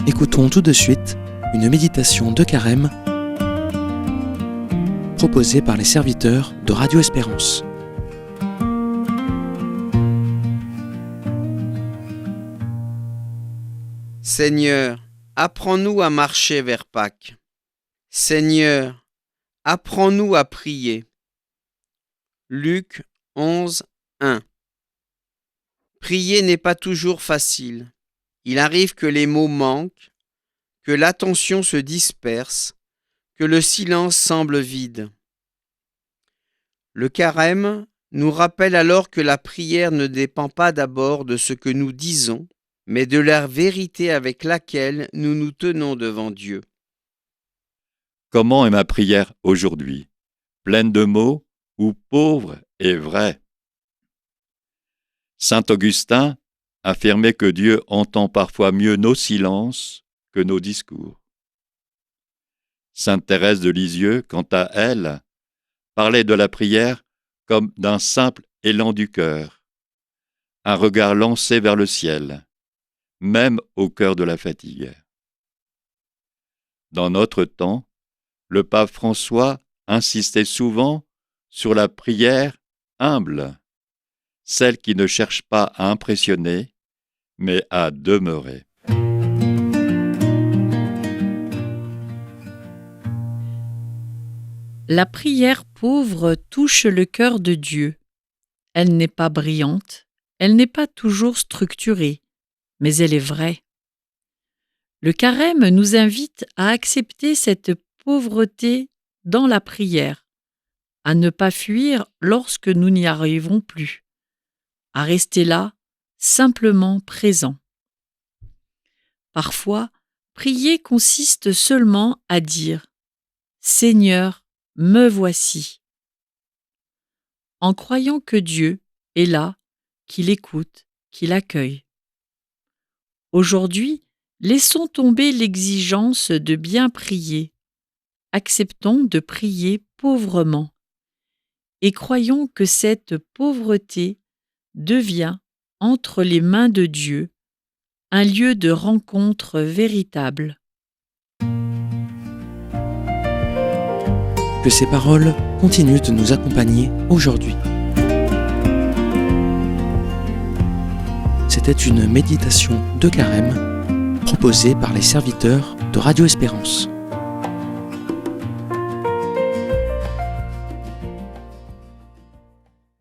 Écoutons tout de suite une méditation de Carême proposée par les serviteurs de Radio Espérance. Seigneur, apprends-nous à marcher vers Pâques. Seigneur, apprends-nous à prier. Luc 11, 1. Prier n'est pas toujours facile. Il arrive que les mots manquent, que l'attention se disperse, que le silence semble vide. Le Carême nous rappelle alors que la prière ne dépend pas d'abord de ce que nous disons, mais de la vérité avec laquelle nous nous tenons devant Dieu. Comment est ma prière aujourd'hui? Pleine de mots ou pauvre et vraie? Saint Augustin affirmait que Dieu entend parfois mieux nos silences que nos discours. Sainte Thérèse de Lisieux, quant à elle, parlait de la prière comme d'un simple élan du cœur, un regard lancé vers le ciel, même au cœur de la fatigue. Dans notre temps, le pape François insistait souvent sur la prière humble, celle qui ne cherche pas à impressionner, mais à demeurer. La prière pauvre touche le cœur de Dieu. Elle n'est pas brillante, elle n'est pas toujours structurée, mais elle est vraie. Le Carême nous invite à accepter cette pauvreté dans la prière, à ne pas fuir lorsque nous n'y arrivons plus, à rester là, simplement présent. Parfois, prier consiste seulement à dire « Seigneur, me voici », en croyant que Dieu est là, qu'il écoute, qu'il accueille. Aujourd'hui, laissons tomber l'exigence de bien prier. Acceptons de prier pauvrement et croyons que cette pauvreté devient, entre les mains de Dieu, un lieu de rencontre véritable. Que ces paroles continuent de nous accompagner aujourd'hui. C'était une méditation de Carême proposée par les serviteurs de Radio Espérance.